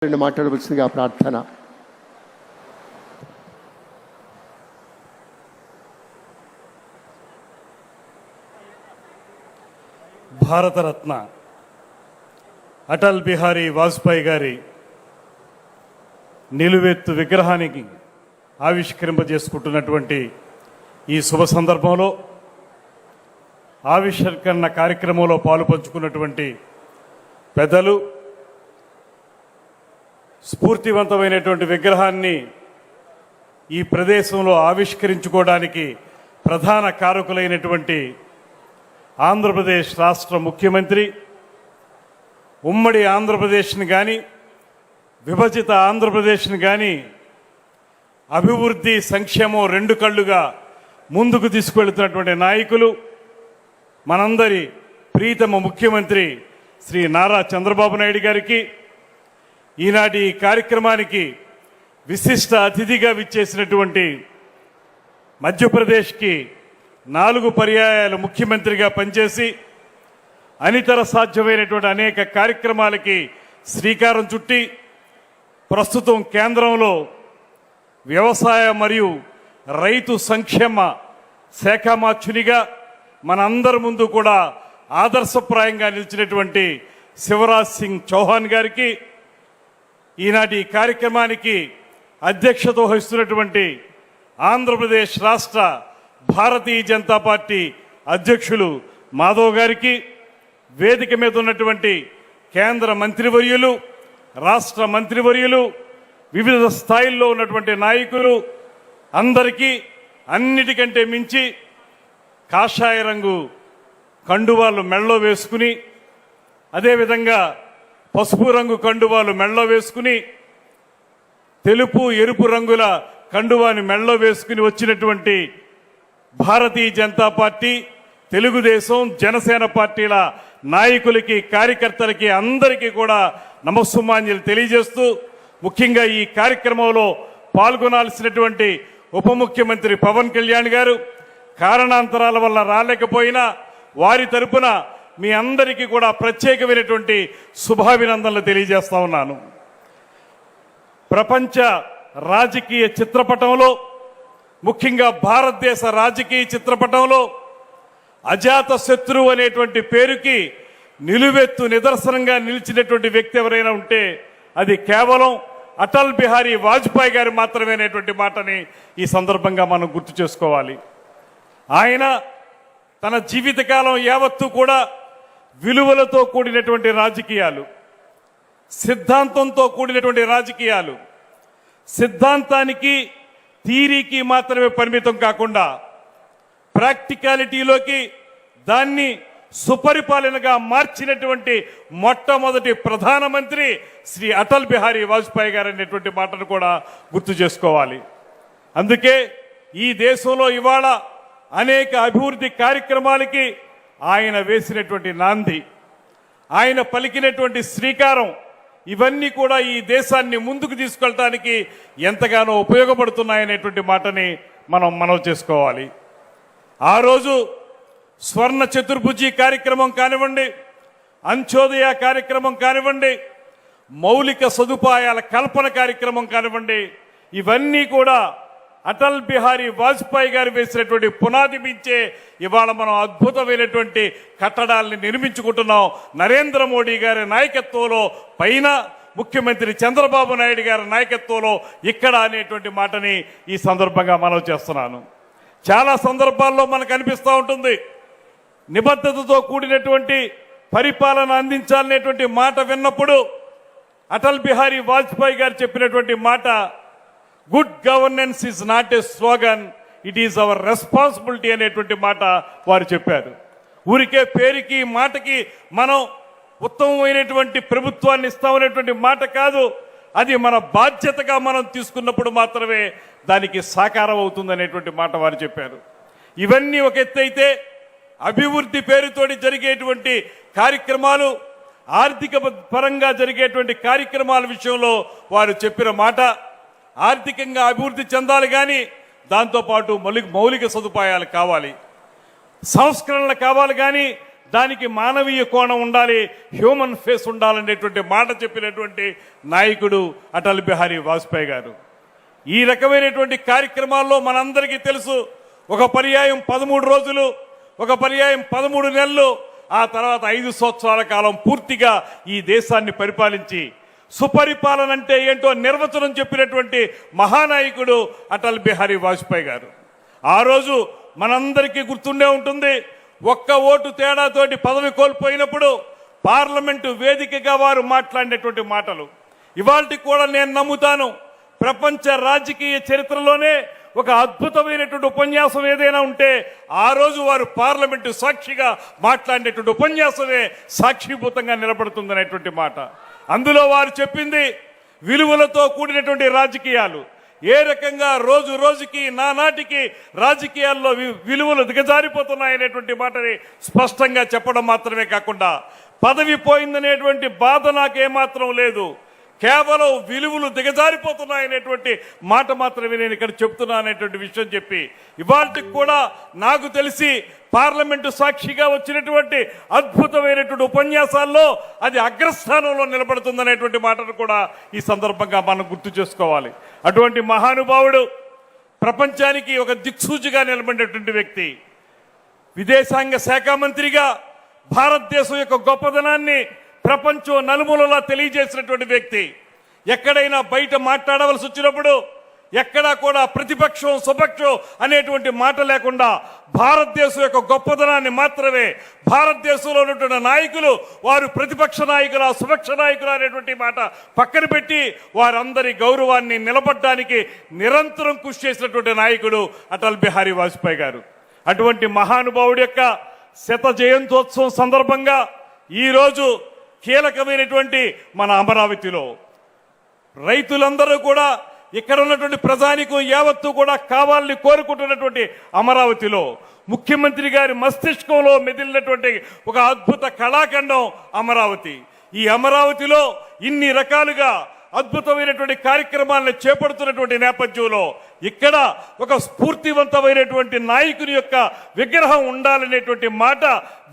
మాట్లాడవలసిందిగా ప్రార్థన. భారతరత్న అటల్ బిహారీ వాజ్పేయి గారి నిలువెత్తు విగ్రహానికి ఆవిష్కరింపజేసుకుంటున్నటువంటి ఈ శుభ సందర్భంలో ఆవిష్కరణ కార్యక్రమంలో పాలు పంచుకున్నటువంటి పెద్దలు, స్ఫూర్తివంతమైనటువంటి విగ్రహాన్ని ఈ ప్రదేశంలో ఆవిష్కరించుకోవడానికి ప్రధాన కారకులైనటువంటి ఆంధ్రప్రదేశ్ రాష్ట్ర ముఖ్యమంత్రి, ఉమ్మడి ఆంధ్రప్రదేశ్ని కానీ విభజిత ఆంధ్రప్రదేశ్ని కానీ అభివృద్ధి సంక్షేమం రెండు కళ్ళుగా ముందుకు తీసుకువెళుతున్నటువంటి నాయకులు, మనందరి ప్రీతమ ముఖ్యమంత్రి శ్రీ నారా చంద్రబాబు నాయుడు గారికి ఈనాటి ఈ కార్యక్రమానికి విశిష్ట అతిథిగా విచ్చేసినటువంటి మధ్యప్రదేశ్కి 4 పర్యాయాలు ముఖ్యమంత్రిగా పనిచేసి అనితర సాధ్యమైనటువంటి అనేక కార్యక్రమాలకి శ్రీకారం చుట్టి ప్రస్తుతం కేంద్రంలో వ్యవసాయ మరియు రైతు సంక్షేమ శాఖ మార్చునిగా మనందరి ముందు కూడా ఆదర్శప్రాయంగా నిలిచినటువంటి శివరాజ్ సింగ్ చౌహాన్ గారికి, ఈనాటి కార్యక్రమానికి అధ్యక్షత వహిస్తున్నటువంటి ఆంధ్రప్రదేశ్ రాష్ట్ర భారతీయ జనతా పార్టీ అధ్యక్షులు మాధవ్ గారికి, వేదిక మీద ఉన్నటువంటి కేంద్ర మంత్రివర్యులు, రాష్ట్ర మంత్రివర్యులు, వివిధ స్థాయిల్లో ఉన్నటువంటి నాయకులు అందరికీ, అన్నిటికంటే మించి కాషాయ రంగు కండువాలు మెళ్ళలో వేసుకుని, అదేవిధంగా పసుపు రంగు కండువాలు మెళ్ళలో వేసుకుని, తెలుపు ఎరుపు రంగుల కండువాని మెళ్ళలో వేసుకుని వచ్చినటువంటి భారతీయ జనతా పార్టీ, తెలుగుదేశం, జనసేన పార్టీల నాయకులకి, కార్యకర్తలకి అందరికీ కూడా నమస్సుమాంజలి తెలియజేస్తూ, ముఖ్యంగా ఈ కార్యక్రమంలో పాల్గొనాల్సినటువంటి ఉప ముఖ్యమంత్రి పవన్ కళ్యాణ్ గారు కారణాంతరాల వల్ల రాలేకపోయినా వారి తరపున మీ అందరికీ కూడా ప్రత్యేకమైనటువంటి శుభాభినందనలు తెలియజేస్తా ఉన్నాను. ప్రపంచ రాజకీయ చిత్రపటంలో, ముఖ్యంగా భారతదేశ రాజకీయ చిత్రపటంలో అజాత శత్రువు అనేటువంటి పేరుకి నిలువెత్తు నిదర్శనంగా నిలిచినటువంటి వ్యక్తి ఎవరైనా ఉంటే అది కేవలం అటల్ బిహారీ వాజ్పేయి గారు మాత్రమే అనేటువంటి మాటని ఈ సందర్భంగా మనం గుర్తు చేసుకోవాలి. ఆయన తన జీవితకాలం యావత్తు కూడా విలువలతో కూడినటువంటి రాజకీయాలు, సిద్ధాంతంతో కూడినటువంటి రాజకీయాలు, సిద్ధాంతానికి థియరీకి మాత్రమే పరిమితం కాకుండా ప్రాక్టికాలిటీలోకి దాన్ని సుపరిపాలనగా మార్చినటువంటి మొట్టమొదటి ప్రధానమంత్రి శ్రీ అటల్ బిహారీ వాజ్పేయి గారు అనేటువంటి మాటను కూడా గుర్తు చేసుకోవాలి. అందుకే ఈ దేశంలో ఇవాళ అనేక అభివృద్ధి కార్యక్రమాలకి ఆయన వేసినటువంటి నాంది, ఆయన పలికినటువంటి శ్రీకారం, ఇవన్నీ కూడా ఈ దేశాన్ని ముందుకు తీసుకెళ్ళడానికి ఎంతగానో ఉపయోగపడుతున్నాయనేటువంటి మాటని మనం మనవి చేసుకోవాలి. ఆ రోజు స్వర్ణ చతుర్భుజి కార్యక్రమం కానివ్వండి, అంత్యోదయ కార్యక్రమం కానివ్వండి, మౌలిక సదుపాయాల కల్పన కార్యక్రమం కానివ్వండి, ఇవన్నీ కూడా అటల్ బిహారీ వాజ్పేయి గారు వేసినటువంటి పునాది మించే ఇవాళ మనం అద్భుతమైనటువంటి కట్టడాల్ని నిర్మించుకుంటున్నాం. నరేంద్ర మోడీ గారి నాయకత్వంలో పైన, ముఖ్యమంత్రి చంద్రబాబు నాయుడు గారి నాయకత్వంలో ఇక్కడ అనేటువంటి మాటని ఈ సందర్భంగా మనవి చేస్తున్నాను. చాలా సందర్భాల్లో మనకు అనిపిస్తూ ఉంటుంది, నిబద్ధతతో కూడినటువంటి పరిపాలన అందించాలనేటువంటి మాట విన్నప్పుడు అటల్ బిహారీ వాజ్పేయి గారు చెప్పినటువంటి మాట, good governance is not a slogan, it is our responsibility అనేటువంటి మాట వారు చెప్పారు. ఊరికే పేరుకి మాటకి మనం ఉత్తమమైనటువంటి ప్రభుత్వాన్ని ఇస్తామనేటువంటి మాట కాదు, అది మన బాధ్యతగా మనం తీసుకున్నప్పుడు మాత్రమే దానికి సాకారం అవుతుందనేటువంటి మాట వారు చెప్పారు. ఇవన్నీ ఒక ఎత్తు అయితే, అభివృద్ధి పేరుతోటి జరిగేటువంటి కార్యక్రమాలు, ఆర్థిక పరంగా జరిగేటువంటి కార్యక్రమాల విషయంలో వారు చెప్పిన మాట, ఆర్థికంగా అభివృద్ధి చెందాలి కానీ దాంతోపాటు మౌలిక సదుపాయాలు కావాలి, సంస్కరణలు కావాలి కానీ దానికి మానవీయ కోణం ఉండాలి, హ్యూమన్ ఫేస్ ఉండాలనేటువంటి మాట చెప్పినటువంటి నాయకుడు అటల్ బిహారీ వాజ్పేయి గారు. ఈ రకమైనటువంటి కార్యక్రమాల్లో మనందరికీ తెలుసు, ఒక పర్యాయం 13 రోజులు, ఒక పర్యాయం 13 నెలలు, ఆ తర్వాత 5 సంవత్సరాల కాలం పూర్తిగా ఈ దేశాన్ని పరిపాలించి సుపరిపాలన అంటే ఏంటో నిర్వచనం చెప్పినటువంటి మహానాయకుడు అటల్ బిహారీ వాజ్పేయి గారు. ఆ రోజు మనందరికీ గుర్తుండే ఉంటుంది, ఒక్క ఓటు తేడాతోటి పదవి కోల్పోయినప్పుడు పార్లమెంటు వేదికగా వారు మాట్లాడినటువంటి మాటలు ఇవాళకి కూడా నేను నమ్ముతాను. ప్రపంచ రాజకీయ చరిత్రలోనే ఒక అద్భుతమైనటువంటి ఉపన్యాసం ఏదైనా ఉంటే ఆ రోజు వారు పార్లమెంటు సాక్షిగా మాట్లాడినటువంటి ఉపన్యాసమే సాక్షిభూతంగా నిలబడుతుందనేటువంటి మాట. అందులో వారు చెప్పింది విలువలతో కూడినటువంటి రాజకీయాలు, ఏ రకంగా రోజు రోజుకి నానాటికి రాజకీయాల్లో విలువలు దిగజారిపోతున్నాయనేటువంటి మాటని స్పష్టంగా చెప్పడం మాత్రమే కాకుండా పదవి పోయిందనేటువంటి బాధ నాకేమాత్రం లేదు, కేవలం విలువలు దిగజారిపోతున్నాయనేటువంటి మాట మాత్రమే నేను ఇక్కడ చెప్తున్నాననేటువంటి విషయం చెప్పి ఇవాళకి కూడా నాకు తెలిసి పార్లమెంటు సాక్షిగా వచ్చినటువంటి అద్భుతమైనటువంటి ఉపన్యాసాల్లో అది అగ్రస్థానంలో నిలబడుతుందనేటువంటి మాటను కూడా ఈ సందర్భంగా మనం గుర్తు చేసుకోవాలి. అటువంటి మహానుభావుడు ప్రపంచానికి ఒక దిక్సూచిగా నిలబడినటువంటి వ్యక్తి, విదేశాంగ శాఖ మంత్రిగా భారతదేశం యొక్క గొప్పదనాన్ని ప్రపంచం నలుమూలలా తెలియజేసినటువంటి వ్యక్తి. ఎక్కడైనా బయట మాట్లాడవలసి వచ్చినప్పుడు ఎక్కడా కూడా ప్రతిపక్షం స్వపక్షం అనేటువంటి మాట లేకుండా భారతదేశం యొక్క గొప్పదనాన్ని మాత్రమే, భారతదేశంలో ఉన్నటువంటి నాయకులు వారు ప్రతిపక్ష నాయకుల స్వపక్ష నాయకులు అనేటువంటి మాట పక్కన పెట్టి వారందరి గౌరవాన్ని నిలబడడానికి నిరంతరం కృషి చేసినటువంటి నాయకుడు అటల్ బిహారీ వాజ్పేయి గారు. అటువంటి మహానుభావుడి యొక్క 100వ జయంతోత్సవం సందర్భంగా ఈరోజు కీలకమైనటువంటి మన అమరావతిలో రైతులందరూ కూడా ఇక్కడ ఉన్నటువంటి ప్రజానికం యావత్తు కూడా కావాలని కోరుకుంటున్నటువంటి అమరావతిలో ముఖ్యమంత్రి గారి మస్తిష్కంలో మెదిలినటువంటి ఒక అద్భుత కళాఖండం అమరావతి. ఈ అమరావతిలో ఇన్ని రకాలుగా అద్భుతమైనటువంటి కార్యక్రమాలను చేపడుతున్నటువంటి నేపథ్యంలో ఇక్కడ ఒక స్ఫూర్తివంతమైనటువంటి నాయకుని యొక్క విగ్రహం ఉండాలనేటువంటి మాట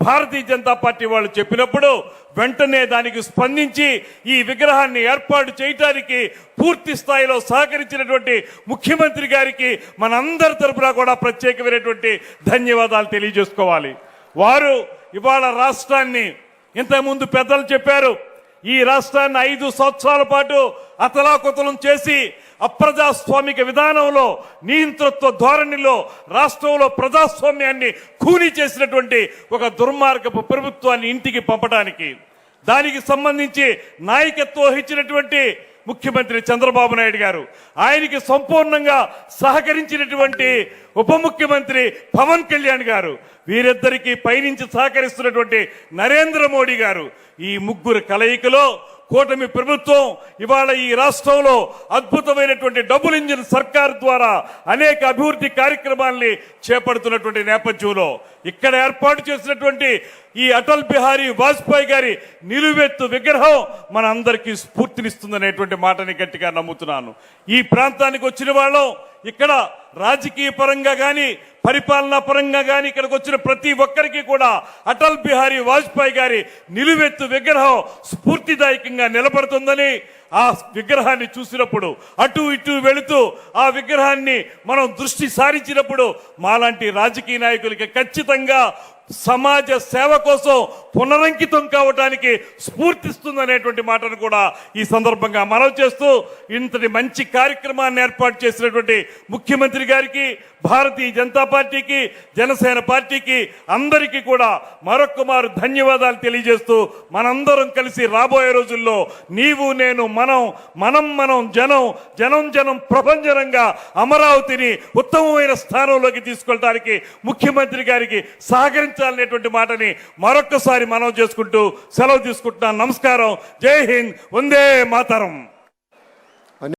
భారతీయ జనతా పార్టీ వాళ్ళు చెప్పినప్పుడు వెంటనే దానికి స్పందించి ఈ విగ్రహాన్ని ఏర్పాటు చేయడానికి పూర్తి స్థాయిలో సహకరించినటువంటి ముఖ్యమంత్రి గారికి మనందరి తరపున కూడా ప్రత్యేకమైనటువంటి ధన్యవాదాలు తెలియజేసుకోవాలి. వారు ఇవాళ రాష్ట్రాన్ని, ఇంతకుముందు పెద్దలు చెప్పారు, ఈ రాష్ట్రాన్ని 5 సంవత్సరాల పాటు అతలాకుతలం చేసి అప్రజాస్వామిక విధానంలో నియంతృత్వ ధోరణిలో రాష్ట్రంలో ప్రజాస్వామ్యాన్ని ఖూనీ చేసినటువంటి ఒక దుర్మార్గపు ప్రభుత్వాన్ని ఇంటికి పంపడానికి, దానికి సంబంధించి నాయకత్వం వహించినటువంటి ముఖ్యమంత్రి చంద్రబాబు నాయుడు గారు, ఆయనకి సంపూర్ణంగా సహకరించినటువంటి ఉప ముఖ్యమంత్రి పవన్ కళ్యాణ్ గారు, వీరిద్దరికీ పైనుంచి సహకరిస్తున్నటువంటి నరేంద్ర మోడీ గారు, ఈ ముగ్గురు కలయికలో కూటమి ప్రభుత్వం ఇవాళ ఈ రాష్ట్రంలో అద్భుతమైనటువంటి డబుల్ ఇంజిన్ సర్కార్ ద్వారా అనేక అభివృద్ధి కార్యక్రమాల్ని చేపడుతున్నటువంటి నేపథ్యంలో ఇక్కడ ఏర్పాటు చేసినటువంటి ఈ అటల్ బిహారీ వాజ్పేయి గారి నిలువెత్తు విగ్రహం మన అందరికీ స్ఫూర్తినిస్తుందనేటువంటి మాటని గట్టిగా నమ్ముతున్నాను. ఈ ప్రాంతానికి వచ్చిన వాళ్ళం ఇక్కడ రాజకీయ పరంగా కానీ పరిపాలనా పరంగా కానీ ఇక్కడికి వచ్చిన ప్రతి ఒక్కరికి కూడా అటల్ బిహారీ వాజ్పేయి గారి నిలువెత్తు విగ్రహం స్ఫూర్తిదాయకంగా నిలబడుతుందని, ఆ విగ్రహాన్ని చూసినప్పుడు అటు ఇటు వెళుతూ ఆ విగ్రహాన్ని మనం దృష్టి సారించినప్పుడు మాలాంటి రాజకీయ నాయకులకి ఖచ్చితంగా సమాజ సేవ కోసం పునరంకితం కావడానికి స్ఫూర్తిస్తుందనేటువంటి మాటను కూడా ఈ సందర్భంగా మనవి చేస్తూ, ఇంతటి మంచి కార్యక్రమాన్ని ఏర్పాటు చేసినటువంటి ముఖ్యమంత్రి గారికి, భారతీయ జనతా పార్టీకి, జనసేన పార్టీకి అందరికీ కూడా మరొక్క మారు ధన్యవాదాలు తెలియజేస్తూ, మనందరం కలిసి రాబోయే రోజుల్లో నీవు నేను మనం జనం ప్రపంచనంగా అమరావతిని ఉత్తమమైన స్థానంలోకి తీసుకెళ్ళడానికి ముఖ్యమంత్రి గారికి సహకరించాలనేటువంటి మాటని మరొక్కసారి మనం చేసుకుంటూ సెలవు తీసుకుంటున్నాను. నమస్కారం. జై హింద్. వందే మాతరం.